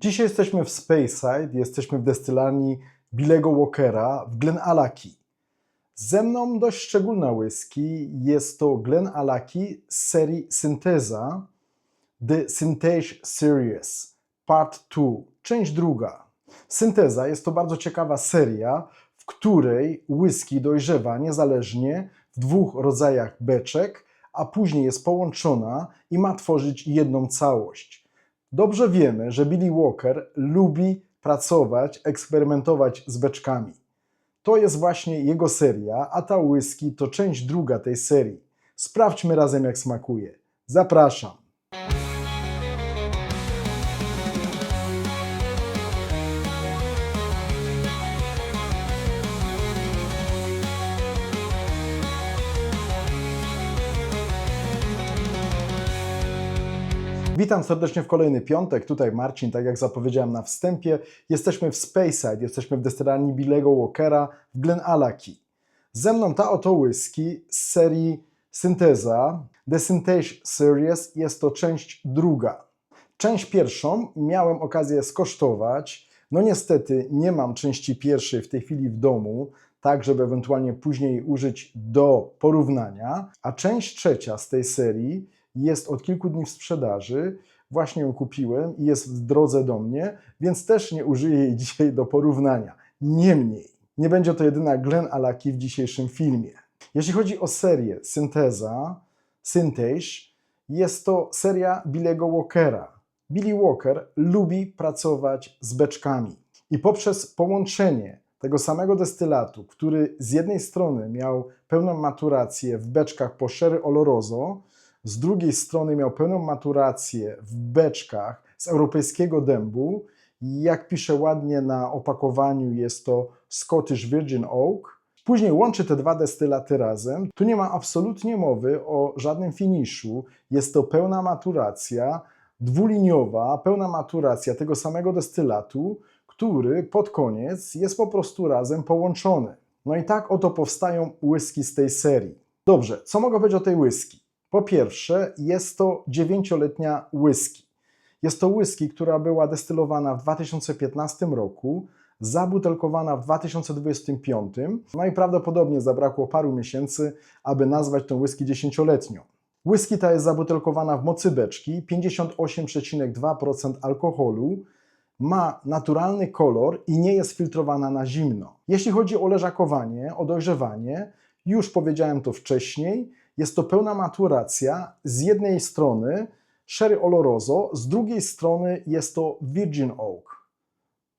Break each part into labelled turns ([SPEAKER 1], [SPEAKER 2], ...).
[SPEAKER 1] Dzisiaj jesteśmy w Speyside, jesteśmy w destylarni Billego Walkera w Glenallachie. Ze mną dość szczególna whisky, jest to Glenallachie z serii Synthesa, The Synthèse Series, Part 2, część druga. Synthesa jest to bardzo ciekawa seria, w której whisky dojrzewa niezależnie w dwóch rodzajach beczek, a później jest połączona i ma tworzyć jedną całość. Dobrze wiemy, że Billy Walker lubi pracować, eksperymentować z beczkami. To jest właśnie jego seria, a ta whisky to część druga tej serii. Sprawdźmy razem, jak smakuje. Zapraszam. Witam serdecznie w kolejny piątek. Tutaj Marcin, tak jak zapowiedziałem na wstępie. Jesteśmy w Speyside, jesteśmy w destylarni Billego Walkera w Glenallachie. Ze mną ta oto whisky z serii Synthesa, The Synthèse Series, jest to część druga. Część pierwszą miałem okazję skosztować. No niestety nie mam części pierwszej w tej chwili w domu, tak żeby ewentualnie później użyć do porównania. A część trzecia z tej serii jest od kilku dni w sprzedaży, właśnie ją kupiłem i jest w drodze do mnie, więc też nie użyję jej dzisiaj do porównania. Niemniej, nie będzie to jedyna Glenallachie w dzisiejszym filmie. Jeśli chodzi o serię Synthesa, Synthèse, jest to seria Billego Walkera. Billy Walker lubi pracować z beczkami i poprzez połączenie tego samego destylatu, który z jednej strony miał pełną maturację w beczkach po Sherry Oloroso, z drugiej strony miał pełną maturację w beczkach z europejskiego dębu. Jak pisze ładnie na opakowaniu, jest to Scottish Virgin Oak. Później łączy te dwa destylaty razem. Tu nie ma absolutnie mowy o żadnym finiszu. Jest to pełna maturacja, dwuliniowa, pełna maturacja tego samego destylatu, który pod koniec jest po prostu razem połączony. No i tak oto powstają whisky z tej serii. Dobrze, co mogę powiedzieć o tej whisky? Po pierwsze, jest to 9-letnia whisky. Jest to whisky, która była destylowana w 2015 roku, zabutelkowana w 2025, no i prawdopodobnie zabrakło paru miesięcy, aby nazwać tę whisky 10-letnią. Whisky ta jest zabutelkowana w mocy beczki, 58,2% alkoholu, ma naturalny kolor i nie jest filtrowana na zimno. Jeśli chodzi o leżakowanie, o dojrzewanie, już powiedziałem to wcześniej, jest to pełna maturacja, z jednej strony Sherry Oloroso, z drugiej strony jest to Virgin Oak,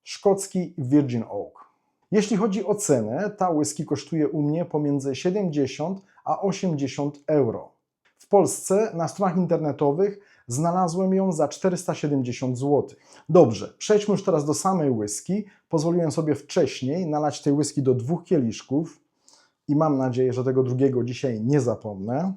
[SPEAKER 1] szkocki Virgin Oak. Jeśli chodzi o cenę, ta whisky kosztuje u mnie pomiędzy 70 a 80 euro. W Polsce na stronach internetowych znalazłem ją za 470 zł. Dobrze, przejdźmy już teraz do samej whisky. Pozwoliłem sobie wcześniej nalać tej whisky do 2 kieliszków. I mam nadzieję, że tego drugiego dzisiaj nie zapomnę.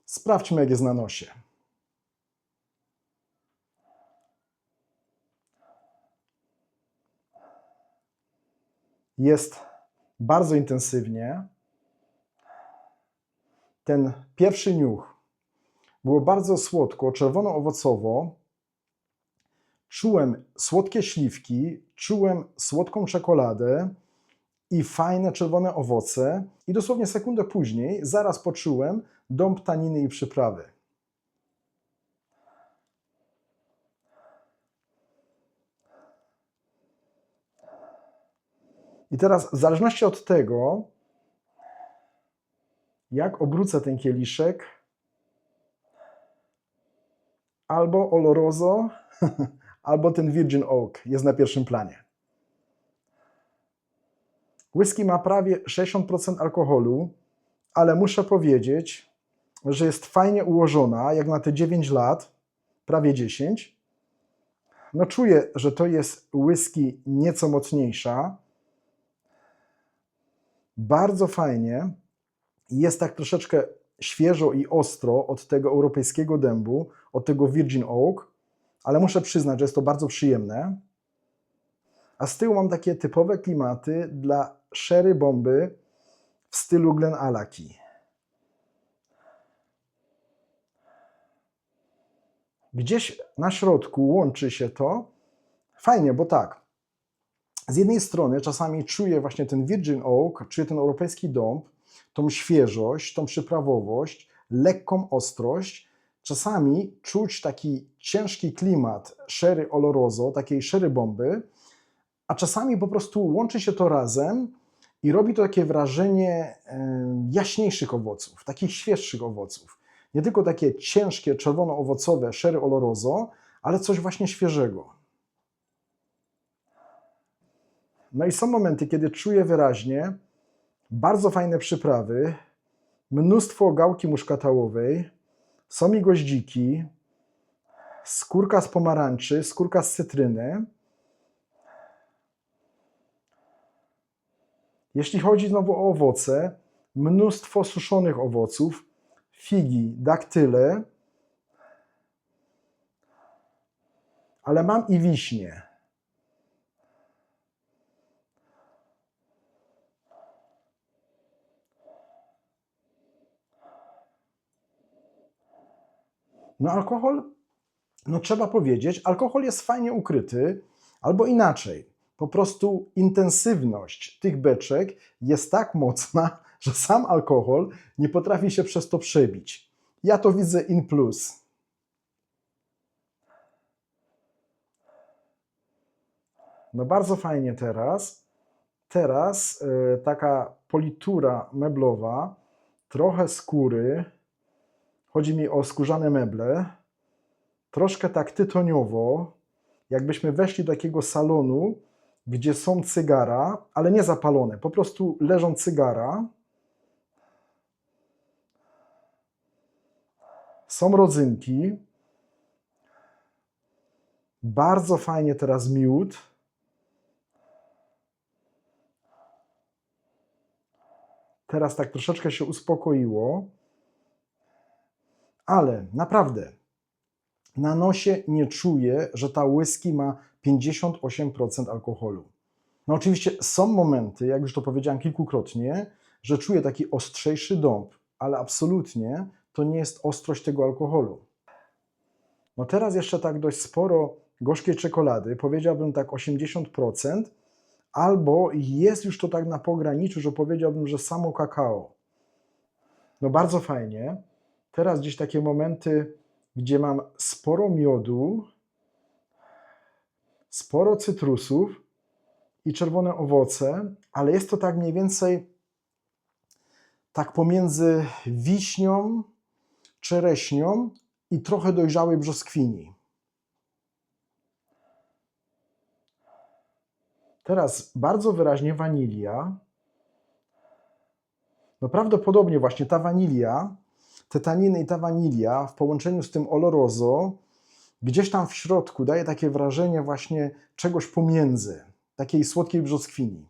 [SPEAKER 1] Sprawdźmy, jak jest na nosie. Jest bardzo intensywnie. Ten pierwszy niuch było bardzo słodko, czerwono-owocowo. Czułem słodkie śliwki, czułem słodką czekoladę i fajne czerwone owoce i dosłownie sekundę później zaraz poczułem dąb taniny i przyprawy. I teraz w zależności od tego, jak obrócę ten kieliszek, albo Oloroso, albo ten Virgin Oak jest na pierwszym planie. Whisky ma prawie 60% alkoholu, ale muszę powiedzieć, że jest fajnie ułożona, jak na te 9 lat, prawie 10. No czuję, że to jest whisky nieco mocniejsza. Bardzo fajnie. Jest tak troszeczkę świeżo i ostro od tego europejskiego dębu, od tego Virgin Oak, ale muszę przyznać, że jest to bardzo przyjemne. A z tyłu mam takie typowe klimaty dla sherry bomby w stylu Glenallachie. Gdzieś na środku łączy się to. Fajnie, bo tak, z jednej strony czasami czuję właśnie ten Virgin Oak, czuję ten europejski dąb, tą świeżość, tą przyprawowość, lekką ostrość. Czasami czuć taki ciężki klimat sherry oloroso, takiej sherry bomby, a czasami po prostu łączy się to razem i robi to takie wrażenie jaśniejszych owoców, takich świeższych owoców. Nie tylko takie ciężkie, czerwono-owocowe sherry oloroso, ale coś właśnie świeżego. No i są momenty, kiedy czuję wyraźnie bardzo fajne przyprawy, mnóstwo gałki muszkatałowej, są mi goździki, skórka z pomarańczy, skórka z cytryny. Jeśli chodzi znowu o owoce, mnóstwo suszonych owoców, figi, daktyle, ale mam i wiśnie. No alkohol, no trzeba powiedzieć, alkohol jest fajnie ukryty, albo inaczej, po prostu intensywność tych beczek jest tak mocna, że sam alkohol nie potrafi się przez to przebić. Ja to widzę in plus. No bardzo fajnie teraz. Teraz taka politura meblowa, trochę skóry, chodzi mi o skórzane meble, troszkę tak tytoniowo, jakbyśmy weszli do takiego salonu, gdzie są cygara, ale nie zapalone, po prostu leżą cygara. Są rodzynki. Bardzo fajnie teraz miód. Teraz tak troszeczkę się uspokoiło. Ale naprawdę na nosie nie czuję, że ta whisky ma 58% alkoholu. No oczywiście są momenty, jak już to powiedziałem kilkukrotnie, że czuję taki ostrzejszy dąb, ale absolutnie to nie jest ostrość tego alkoholu. No teraz jeszcze tak dość sporo gorzkiej czekolady, powiedziałbym tak 80%, albo jest już to tak na pograniczu, że powiedziałbym, że samo kakao. No bardzo fajnie. Teraz gdzieś takie momenty, gdzie mam sporo miodu, sporo cytrusów i czerwone owoce, ale jest to tak mniej więcej tak pomiędzy wiśnią, czereśnią i trochę dojrzałej brzoskwini. Teraz bardzo wyraźnie wanilia. No prawdopodobnie właśnie ta wanilia, te taniny i ta wanilia w połączeniu z tym oloroso gdzieś tam w środku daje takie wrażenie właśnie czegoś pomiędzy, takiej słodkiej brzoskwini.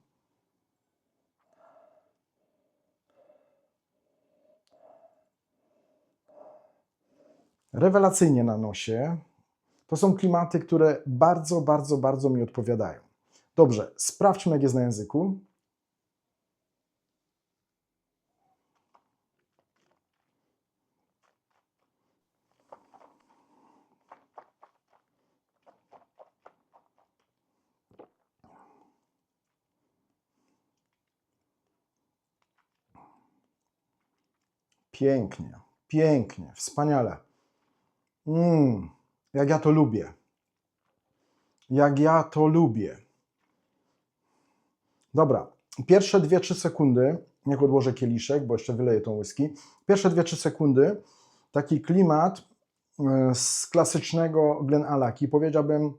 [SPEAKER 1] Rewelacyjnie na nosie. To są klimaty, które bardzo, bardzo, bardzo mi odpowiadają. Dobrze, sprawdźmy, jak jest na języku. Pięknie, pięknie, wspaniale. Jak ja to lubię. Jak ja to lubię. Dobra, pierwsze 2-3 sekundy, niech odłożę kieliszek, bo jeszcze wyleję tą whisky. Pierwsze 2-3 sekundy, taki klimat z klasycznego Glenallachie, powiedziałbym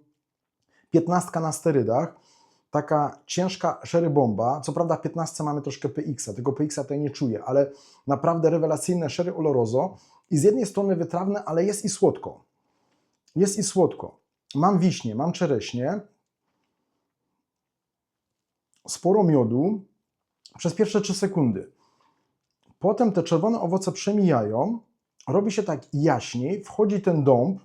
[SPEAKER 1] 15 na sterydach, taka ciężka sherry bomba, co prawda w 15 mamy troszkę PX-a, tego PX-a tutaj nie czuję, ale naprawdę rewelacyjne sherry oloroso i z jednej strony wytrawne, ale jest i słodko. Jest i słodko. Mam wiśnie, mam czereśnie, sporo miodu przez pierwsze 3 sekundy. Potem te czerwone owoce przemijają, robi się tak jaśniej, wchodzi ten dąb,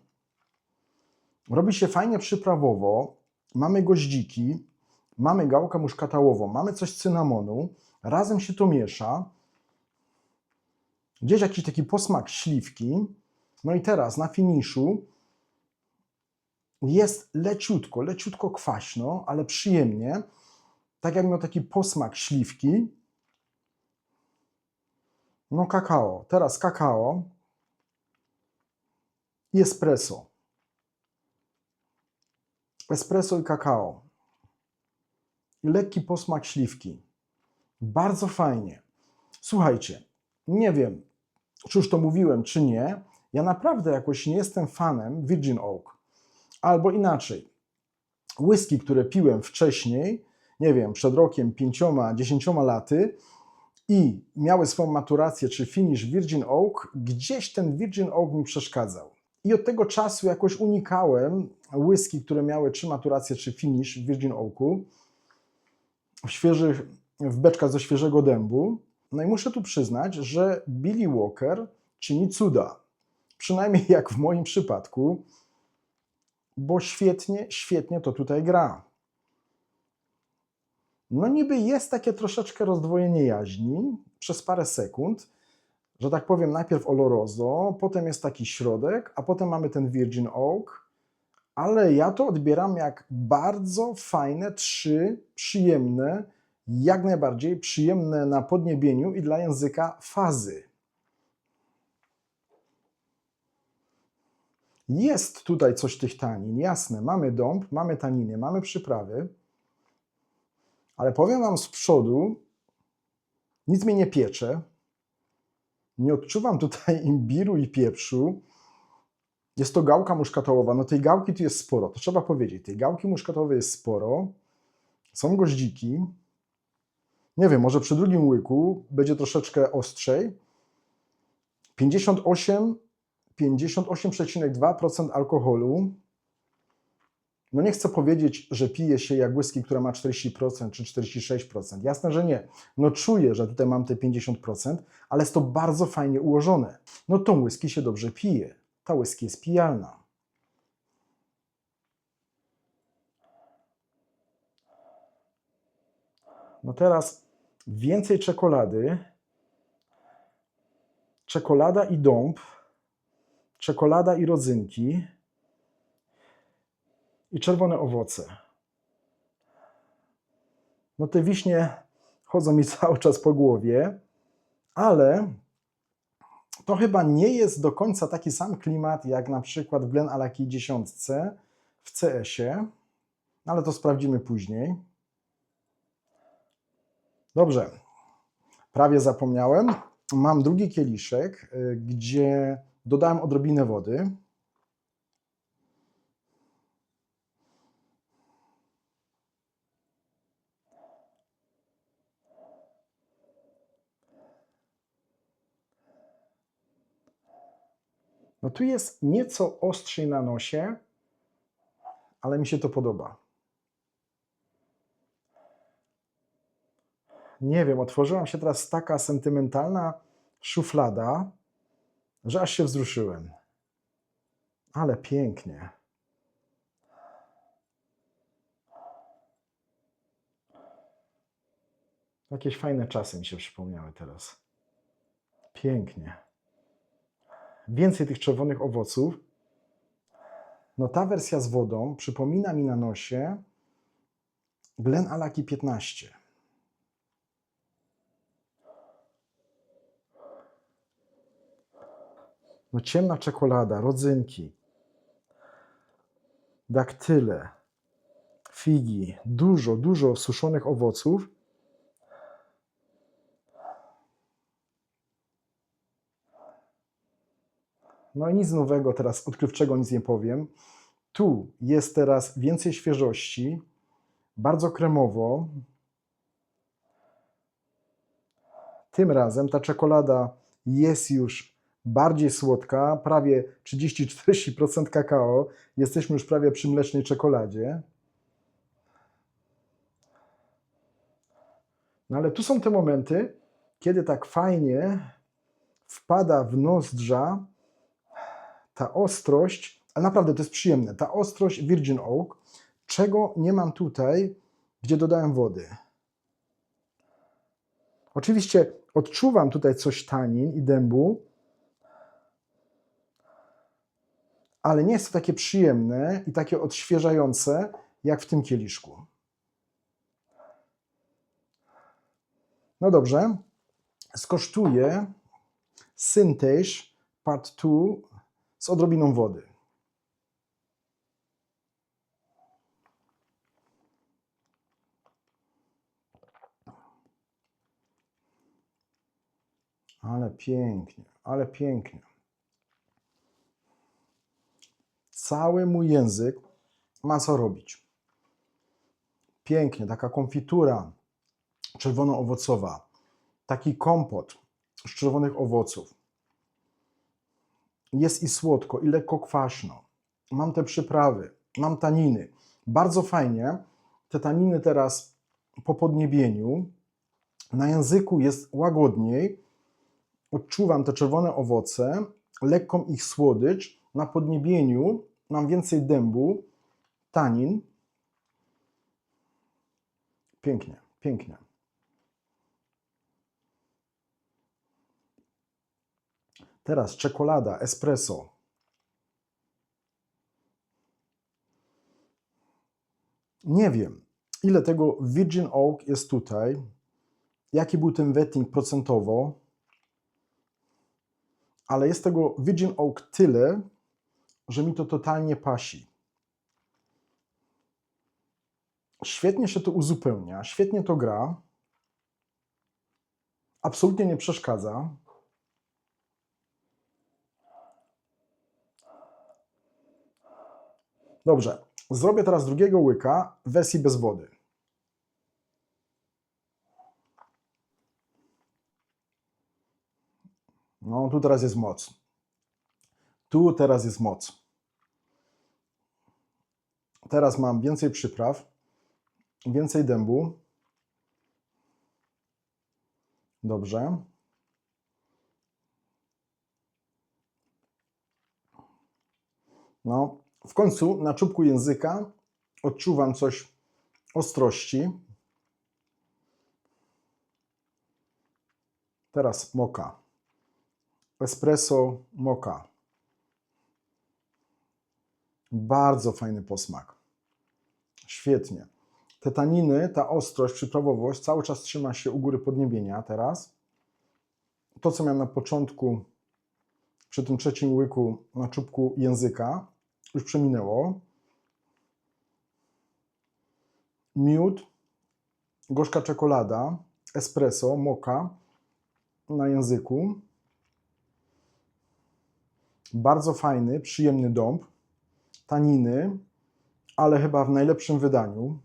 [SPEAKER 1] robi się fajnie przyprawowo, mamy goździki, mamy gałkę muszkatałową, mamy coś cynamonu, razem się to miesza, gdzieś jakiś taki posmak śliwki, no i teraz na finiszu Jest leciutko, leciutko kwaśno, ale przyjemnie. Tak jak miał taki posmak śliwki. No kakao. Teraz kakao i espresso. Espresso i kakao. I lekki posmak śliwki. Bardzo fajnie. Słuchajcie, nie wiem, czy już to mówiłem, czy nie. Ja naprawdę jakoś nie jestem fanem Virgin Oak. Albo inaczej. Whisky, które piłem wcześniej, nie wiem, przed rokiem, 5, 10 laty i miały swoją maturację czy finish Virgin Oak, gdzieś ten Virgin Oak mi przeszkadzał. I od tego czasu jakoś unikałem whisky, które miały czy maturację, czy finish w Virgin Oaku, w beczkach ze świeżego dębu. No i muszę tu przyznać, że Billy Walker czyni cuda. Przynajmniej jak w moim przypadku, bo świetnie, świetnie to tutaj gra. No niby jest takie troszeczkę rozdwojenie jaźni przez parę sekund, że tak powiem, najpierw Oloroso, potem jest taki środek, a potem mamy ten Virgin Oak, ale ja to odbieram jak bardzo fajne, 3 przyjemne, jak najbardziej przyjemne na podniebieniu i dla języka fazy. Jest tutaj coś tych tanin, jasne, mamy dąb, mamy taniny, mamy przyprawy, ale powiem Wam z przodu, nic mnie nie piecze, nie odczuwam tutaj imbiru i pieprzu. Jest to gałka muszkatołowa. No tej gałki tu jest sporo, to trzeba powiedzieć. Tej gałki muszkatowej jest sporo. Są goździki. Nie wiem, może przy drugim łyku będzie troszeczkę ostrzej. 58,2% alkoholu. No nie chcę powiedzieć, że pije się jak whisky, która ma 40% czy 46%. Jasne, że nie. No czuję, że tutaj mam te 50%, ale jest to bardzo fajnie ułożone. No tą whisky się dobrze pije. Ta whisky jest pijalna. No teraz więcej czekolady. Czekolada i dąb. Czekolada i rodzynki. I czerwone owoce. No te wiśnie chodzą mi cały czas po głowie, ale to chyba nie jest do końca taki sam klimat jak na przykład w Glenallachie 10 w CS-ie, ale to sprawdzimy później. Dobrze, prawie zapomniałem. Mam drugi kieliszek, gdzie dodałem odrobinę wody. No tu jest nieco ostrzej na nosie, ale mi się to podoba. Nie wiem, otworzyła się teraz taka sentymentalna szuflada, że aż się wzruszyłem. Ale pięknie. Jakieś fajne czasy mi się przypomniały teraz. Pięknie. Więcej tych czerwonych owoców. No ta wersja z wodą przypomina mi na nosie Glenallachie 15. No ciemna czekolada, rodzynki, daktyle, figi, dużo suszonych owoców. No i nic nowego teraz, odkrywczego nic nie powiem. Tu jest teraz więcej świeżości, bardzo kremowo. Tym razem ta czekolada jest już bardziej słodka, prawie 30-40% kakao. Jesteśmy już prawie przy mlecznej czekoladzie. No ale tu są te momenty, kiedy tak fajnie wpada w nozdrza ta ostrość, ale naprawdę to jest przyjemne, ta ostrość Virgin Oak, czego nie mam tutaj, gdzie dodałem wody. Oczywiście odczuwam tutaj coś tanin i dębu, ale nie jest to takie przyjemne i takie odświeżające, jak w tym kieliszku. No dobrze, skosztuję Syntage Part 2 z odrobiną wody. Ale pięknie, ale pięknie. Cały mój język ma co robić. Pięknie, taka konfitura czerwono-owocowa, taki kompot z czerwonych owoców. Jest i słodko, i lekko kwaśno. Mam te przyprawy, mam taniny. Bardzo fajnie. Te taniny teraz po podniebieniu. Na języku jest łagodniej. Odczuwam te czerwone owoce, lekką ich słodycz. Na podniebieniu mam więcej dębu, tanin. Pięknie, pięknie. Teraz czekolada, espresso. Nie wiem, ile tego Virgin Oak jest tutaj, jaki był ten wetting procentowo, ale jest tego Virgin Oak tyle, że mi to totalnie pasi. Świetnie się to uzupełnia, świetnie to gra, absolutnie nie przeszkadza. Dobrze, zrobię teraz drugiego łyka w wersji bez wody. No, tu teraz jest moc. Tu teraz jest moc. Teraz mam więcej przypraw, więcej dębu. Dobrze. No, w końcu na czubku języka odczuwam coś ostrości. Teraz moka. Espresso, moka. Bardzo fajny posmak. Świetnie. Te taniny, ta ostrość, przyprawowość cały czas trzyma się u góry podniebienia teraz. To, co miałem na początku, przy tym trzecim łyku na czubku języka, już przeminęło. Miód, gorzka czekolada, espresso, moka na języku. Bardzo fajny, przyjemny dąb. Taniny, ale chyba w najlepszym wydaniu.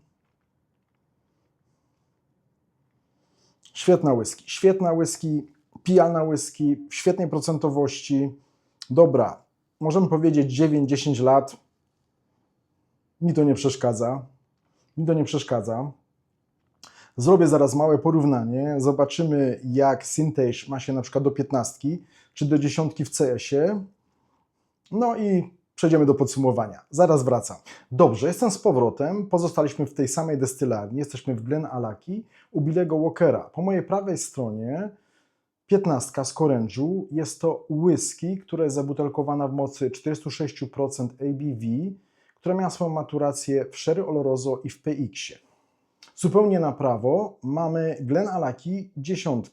[SPEAKER 1] Świetna whisky, pijalna whisky, w świetnej procentowości. Dobra, możemy powiedzieć 9-10 lat. Mi to nie przeszkadza. Mi to nie przeszkadza. Zrobię zaraz małe porównanie. Zobaczymy, jak Syntage ma się na przykład do 15, czy do 10 w CS-ie. No i przejdziemy do podsumowania. Zaraz wracam. Dobrze, jestem z powrotem. Pozostaliśmy w tej samej destylarni. Jesteśmy w Glen Alaki u Billego Walkera. Po mojej prawej stronie 15 z Corężu. Jest to whisky, która jest zabutelkowana w mocy 46% ABV, która miała swoją maturację w Sherry Oloroso i w PX-ie. Zupełnie na prawo mamy Glen Alaki 10.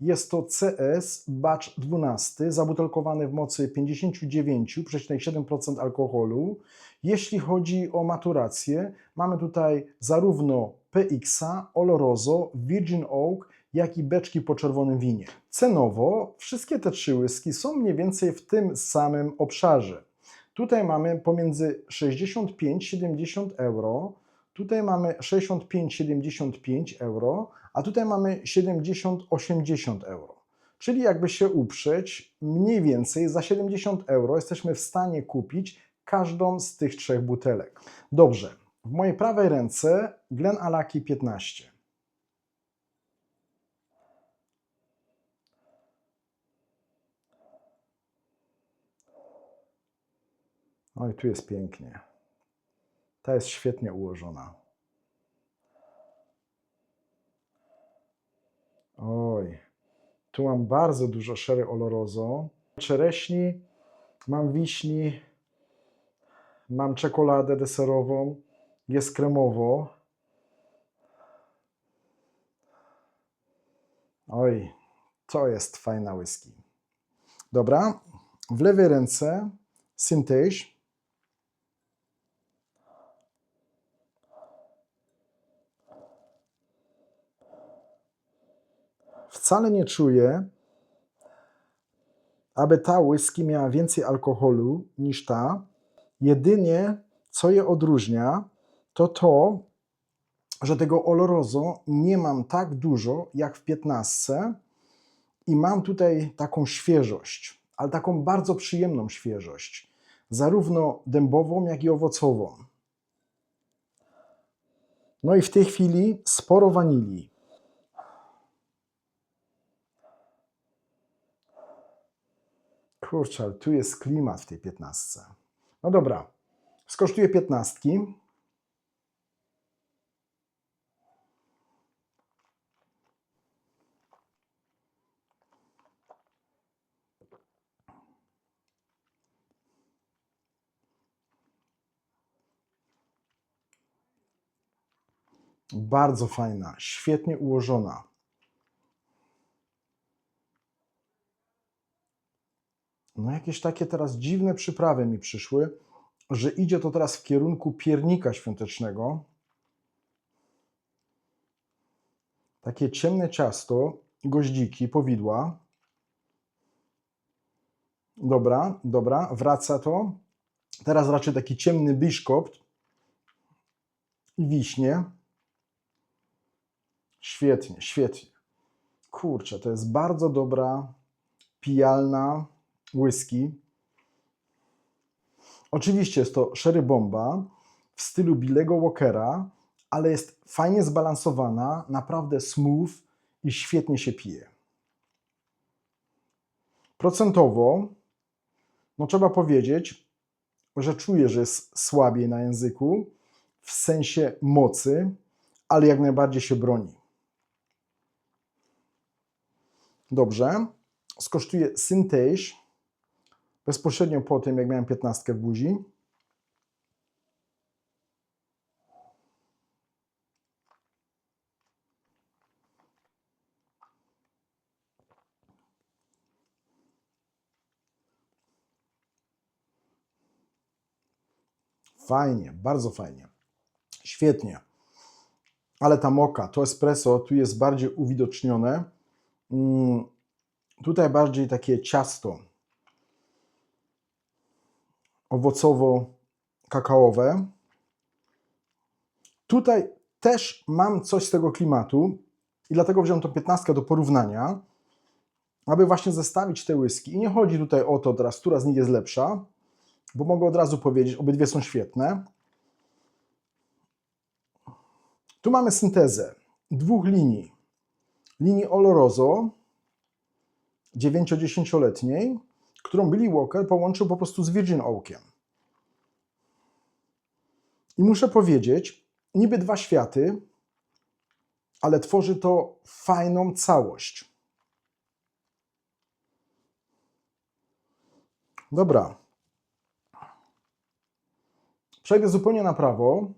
[SPEAKER 1] Jest to CS Batch 12, zabutelkowany w mocy 59,7% alkoholu. Jeśli chodzi o maturację, mamy tutaj zarówno PX-a, Oloroso, Virgin Oak, jak i beczki po czerwonym winie. Cenowo wszystkie te trzy whisky są mniej więcej w tym samym obszarze. Tutaj mamy pomiędzy 65-70 euro, tutaj mamy 65-75 euro, a tutaj mamy 70-80 euro. Czyli jakby się uprzeć, mniej więcej za 70 euro jesteśmy w stanie kupić każdą z tych trzech butelek. Dobrze, w mojej prawej ręce Glen Alaki 15. Oj, tu jest pięknie. Ta jest świetnie ułożona. Oj, tu mam bardzo dużo Sherry Oloroso. Czereśni, mam wiśni, Mam czekoladę deserową, jest kremowo. Oj, to jest fajna whisky. Dobra, w lewej ręce Syntage. Wcale nie czuję, aby ta whisky miała więcej alkoholu niż ta. Jedynie, co je odróżnia, to to, że tego Oloroso nie mam tak dużo jak w 15 i mam tutaj taką świeżość, ale taką bardzo przyjemną świeżość, zarówno dębową, jak i owocową. No i w tej chwili sporo wanilii. Kurczę, ale tu jest klimat w tej 15. No dobra, skosztuję 15. Bardzo fajna, świetnie ułożona. No jakieś takie teraz dziwne przyprawy mi przyszły, że idzie to teraz w kierunku piernika świątecznego. Takie ciemne ciasto, goździki, powidła. Dobra, dobra, wraca to. Teraz raczej taki ciemny biszkopt i wiśnie. Świetnie, świetnie. Kurczę, to jest bardzo dobra, pijalna whisky. Oczywiście jest to Sherry Bomba w stylu Billego Walkera, ale jest fajnie zbalansowana, naprawdę smooth i świetnie się pije. Procentowo, no trzeba powiedzieć, że czuję, że jest słabiej na języku, w sensie mocy, ale jak najbardziej się broni. Dobrze, skosztuję Syntage bezpośrednio po tym, jak miałem 15 w buzi. Fajnie, bardzo fajnie. Świetnie. Ale ta moka, to espresso tu jest bardziej uwidocznione. Tutaj bardziej takie ciasto owocowo-kakaowe. Tutaj też mam coś z tego klimatu i dlatego wziąłem tą 15 do porównania, aby właśnie zestawić te whisky. I nie chodzi tutaj o to teraz, która z nich jest lepsza, bo mogę od razu powiedzieć, obydwie są świetne. Tu mamy syntezę dwóch linii. Linii Oloroso 9-10-letniej, którą Billy Walker połączył po prostu z Virgin Oakiem. I muszę powiedzieć, niby dwa światy, ale tworzy to fajną całość. Dobra. Przejdę zupełnie na prawo.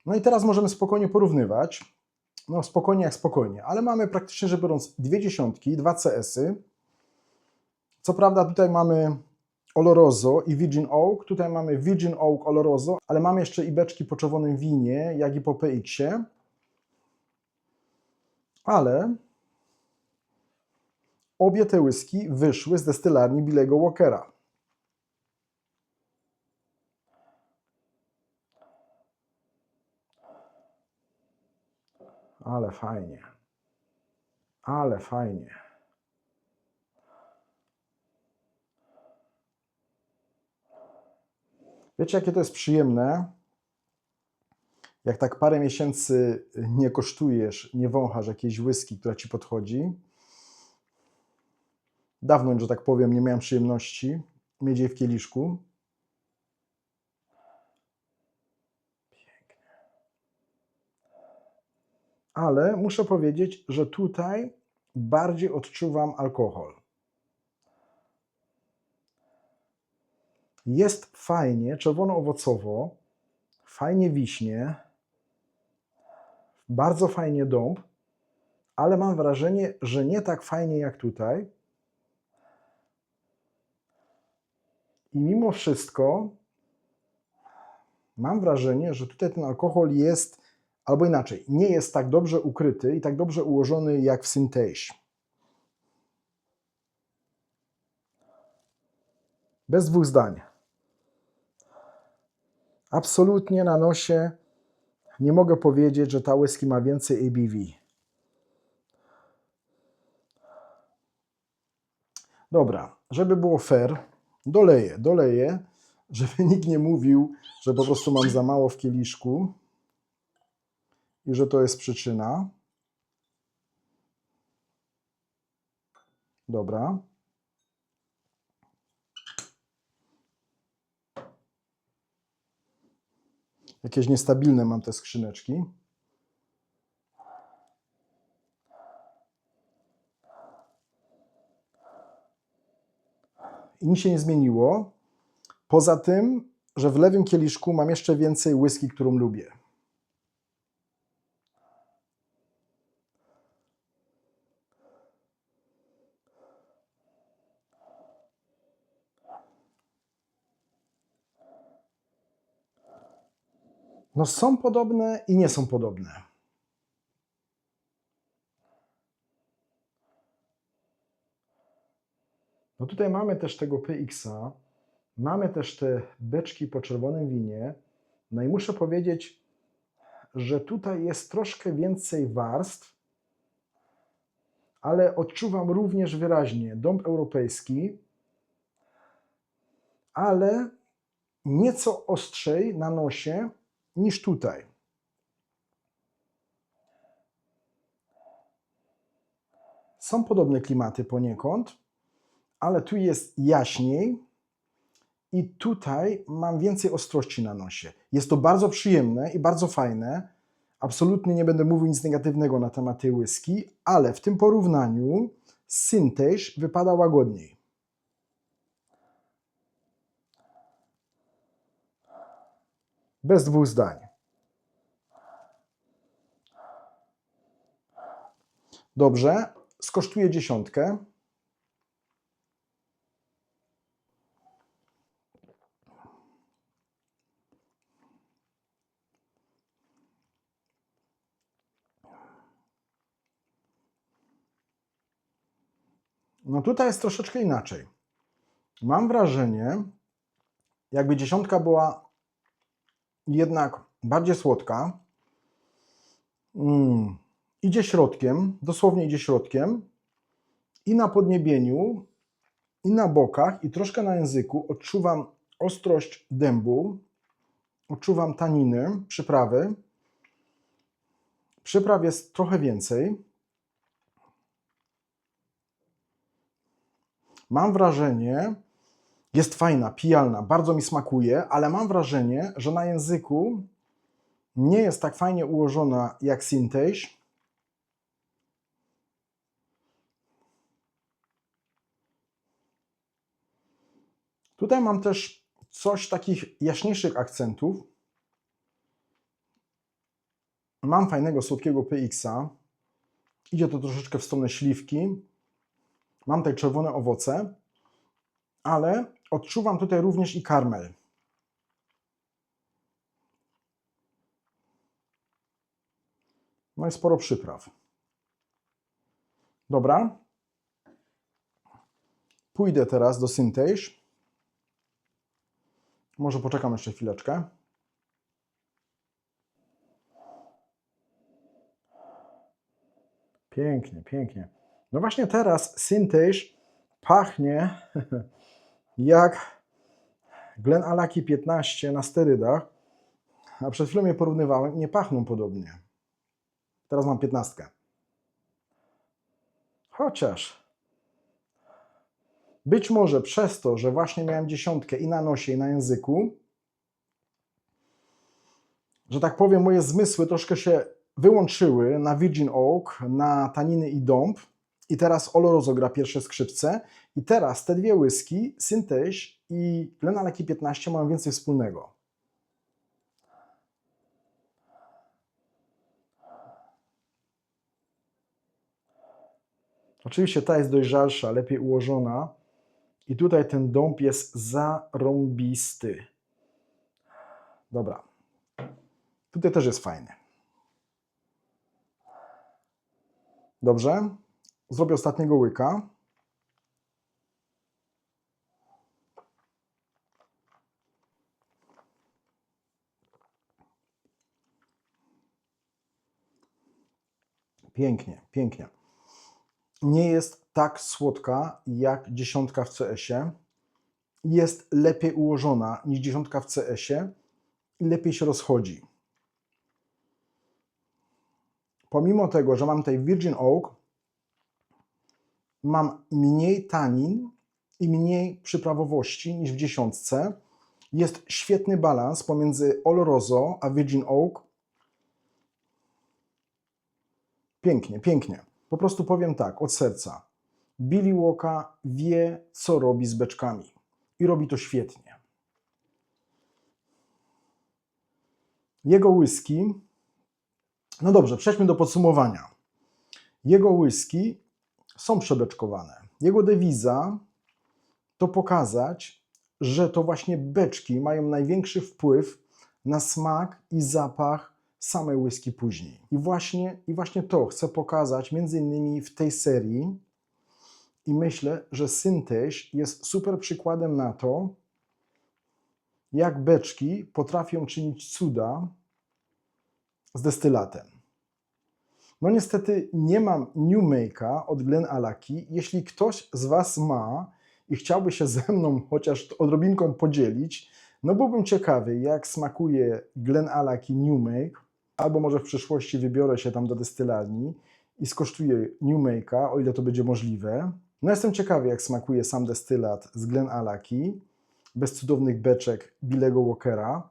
[SPEAKER 1] No i teraz możemy spokojnie porównywać. No spokojnie jak spokojnie, ale mamy praktycznie rzecz biorąc dwie dziesiątki, dwa CS-y. Co prawda tutaj mamy Oloroso i Virgin Oak, tutaj mamy Virgin Oak Oloroso, ale mamy jeszcze i beczki po czerwonym winie, jak i po PX-ie. Ale obie te whisky wyszły z destylarni Billego Walkera. Ale fajnie. Ale fajnie. Wiecie, jakie to jest przyjemne? Jak tak parę miesięcy nie kosztujesz, nie wąchasz jakiejś whisky, która ci podchodzi. Dawno, że tak powiem, nie miałem przyjemności mieć jej w kieliszku. Pięknie. Ale muszę powiedzieć, że tutaj bardziej odczuwam alkohol. Jest fajnie, czerwono-owocowo, fajnie wiśnie, bardzo fajnie dąb, ale mam wrażenie, że nie tak fajnie jak tutaj. I mimo wszystko mam wrażenie, że tutaj ten alkohol jest, albo inaczej, nie jest tak dobrze ukryty i tak dobrze ułożony jak w Synthège. Bez dwóch zdań. Absolutnie na nosie nie mogę powiedzieć, że ta whisky ma więcej ABV. Dobra, żeby było fair, doleję, żeby nikt nie mówił, że po prostu mam za mało w kieliszku i że to jest przyczyna. Dobra. Jakieś niestabilne mam te skrzyneczki. I nic się nie zmieniło. Poza tym, że w lewym kieliszku mam jeszcze więcej whisky, którą lubię. No są podobne i nie są podobne. No tutaj mamy też tego PX-a, mamy też te beczki po czerwonym winie. No i muszę powiedzieć, że tutaj jest troszkę więcej warstw, ale odczuwam również wyraźnie dąb europejski, ale nieco ostrzej na nosie niż tutaj. Są podobne klimaty poniekąd, ale tu jest jaśniej i tutaj mam więcej ostrości na nosie. Jest to bardzo przyjemne i bardzo fajne. Absolutnie nie będę mówił nic negatywnego na temat tej whisky, ale w tym porównaniu Synthège wypada łagodniej. Bez dwóch zdań. Dobrze, skosztuję 10. No tutaj jest troszeczkę inaczej. Mam wrażenie, jakby 10 była jednak bardziej słodka. Idzie środkiem, dosłownie idzie środkiem. I na podniebieniu, i na bokach, i troszkę na języku odczuwam ostrość dębu, odczuwam taniny, przyprawy. Przypraw jest trochę więcej. Mam wrażenie, jest fajna, pijalna, bardzo mi smakuje, ale mam wrażenie, że na języku nie jest tak fajnie ułożona jak Synthège. Tutaj mam też coś takich jaśniejszych akcentów. Mam fajnego, słodkiego PX-a. Idzie to troszeczkę w stronę śliwki. Mam tutaj czerwone owoce, ale odczuwam tutaj również i karmel. No i sporo przypraw. Dobra. Pójdę teraz do Synthège. Może poczekam jeszcze chwileczkę. Pięknie, pięknie. No właśnie teraz Synthège pachnie jak Glenallachie 15 na sterydach, a przed chwilą je porównywałem i nie pachną podobnie. Teraz mam 15. Chociaż być może przez to, że właśnie miałem 10 i na nosie, i na języku, że tak powiem, moje zmysły troszkę się wyłączyły na Virgin Oak, na taniny i dąb I teraz Oloroso gra pierwsze skrzypce. I teraz te dwie whisky, Synthèse i GlenAllachie 15 mają więcej wspólnego. Oczywiście ta jest dojrzalsza, lepiej ułożona. I tutaj ten dąb jest zarąbisty. Dobra. Tutaj też jest fajny. Dobrze. Zrobię ostatniego łyka. Pięknie, pięknie. Nie jest tak słodka jak dziesiątka w CS-ie. Jest lepiej ułożona niż dziesiątka w CS-ie i lepiej się rozchodzi. Pomimo tego, że mam tutaj Virgin Oak, mam mniej tanin i mniej przyprawowości niż w dziesiątce. Jest świetny balans pomiędzy Oloroso a Virgin Oak. Pięknie, pięknie. Po prostu powiem tak, od serca. Billy Walker wie, co robi z beczkami. I robi to świetnie. Jego whisky... No dobrze, przejdźmy do podsumowania. Jego whisky są przebeczkowane. Jego dewiza to pokazać, że to właśnie beczki mają największy wpływ na smak i zapach samej whisky później. I właśnie to chcę pokazać między innymi w tej serii i myślę, że Synthèse jest super przykładem na to, jak beczki potrafią czynić cuda z destylatem. No niestety nie mam New Make'a od GlenAllachie. Jeśli ktoś z Was ma i chciałby się ze mną chociaż odrobinką podzielić, no byłbym ciekawy, jak smakuje GlenAllachie New Make, albo może w przyszłości wybiorę się tam do destylarni i skosztuję New Make'a, o ile to będzie możliwe. No jestem ciekawy, jak smakuje sam destylat z GlenAllachie, bez cudownych beczek Billy'ego Walkera,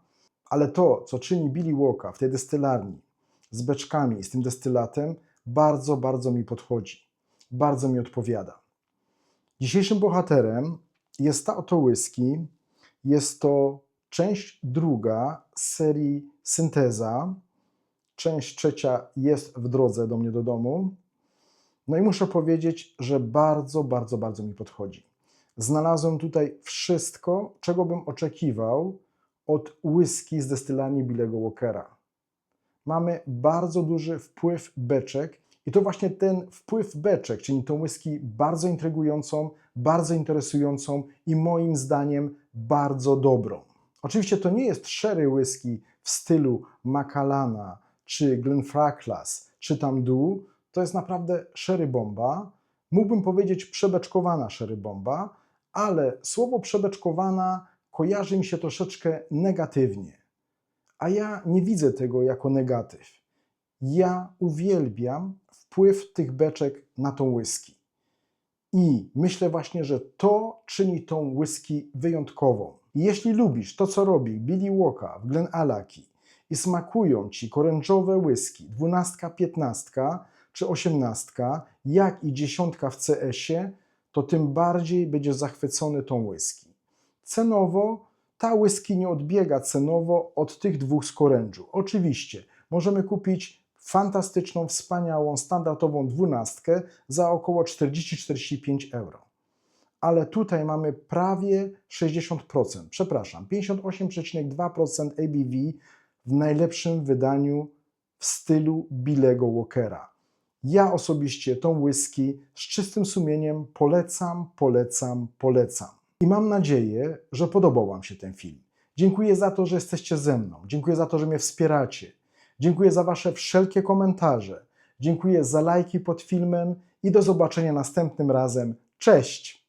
[SPEAKER 1] ale to, co czyni Billy Walker w tej destylarni z beczkami i z tym destylatem, bardzo, bardzo mi podchodzi. Bardzo mi odpowiada. Dzisiejszym bohaterem jest ta oto whisky. Jest to część druga z serii Synthesa. Część trzecia jest w drodze do mnie do domu. No i muszę powiedzieć, że bardzo, bardzo, bardzo mi podchodzi. Znalazłem tutaj wszystko, czego bym oczekiwał od whisky z destylarni Billy'ego Walkera. Mamy bardzo duży wpływ beczek i to właśnie ten wpływ beczek czyni tą whisky bardzo intrygującą, bardzo interesującą i moim zdaniem bardzo dobrą. Oczywiście to nie jest sherry whisky w stylu Macallana, czy Glenfarclas, czy Tamdhu. To jest naprawdę sherry bomba. Mógłbym powiedzieć przebeczkowana sherry bomba, ale słowo przebeczkowana kojarzy mi się troszeczkę negatywnie. A ja nie widzę tego jako negatyw. Ja uwielbiam wpływ tych beczek na tą whisky. I myślę właśnie, że to czyni tą whisky wyjątkową. I jeśli lubisz to, co robi Billy Walker w GlenAllachie i smakują Ci koręczowe whisky 12, 15 czy 18, jak i 10 w CS-ie, to tym bardziej będziesz zachwycony tą whisky. Cenowo ta whisky nie odbiega cenowo od tych dwóch z korężu. Oczywiście możemy kupić fantastyczną, wspaniałą, standardową 12 za około 40-45 euro. Ale tutaj mamy prawie 60%, przepraszam, 58,2% ABV w najlepszym wydaniu w stylu Billy'ego Walkera. Ja osobiście tą whisky z czystym sumieniem polecam, polecam, polecam. I mam nadzieję, że podobał Wam się ten film. Dziękuję za to, że jesteście ze mną. Dziękuję za to, że mnie wspieracie. Dziękuję za Wasze wszelkie komentarze. Dziękuję za lajki pod filmem i do zobaczenia następnym razem. Cześć!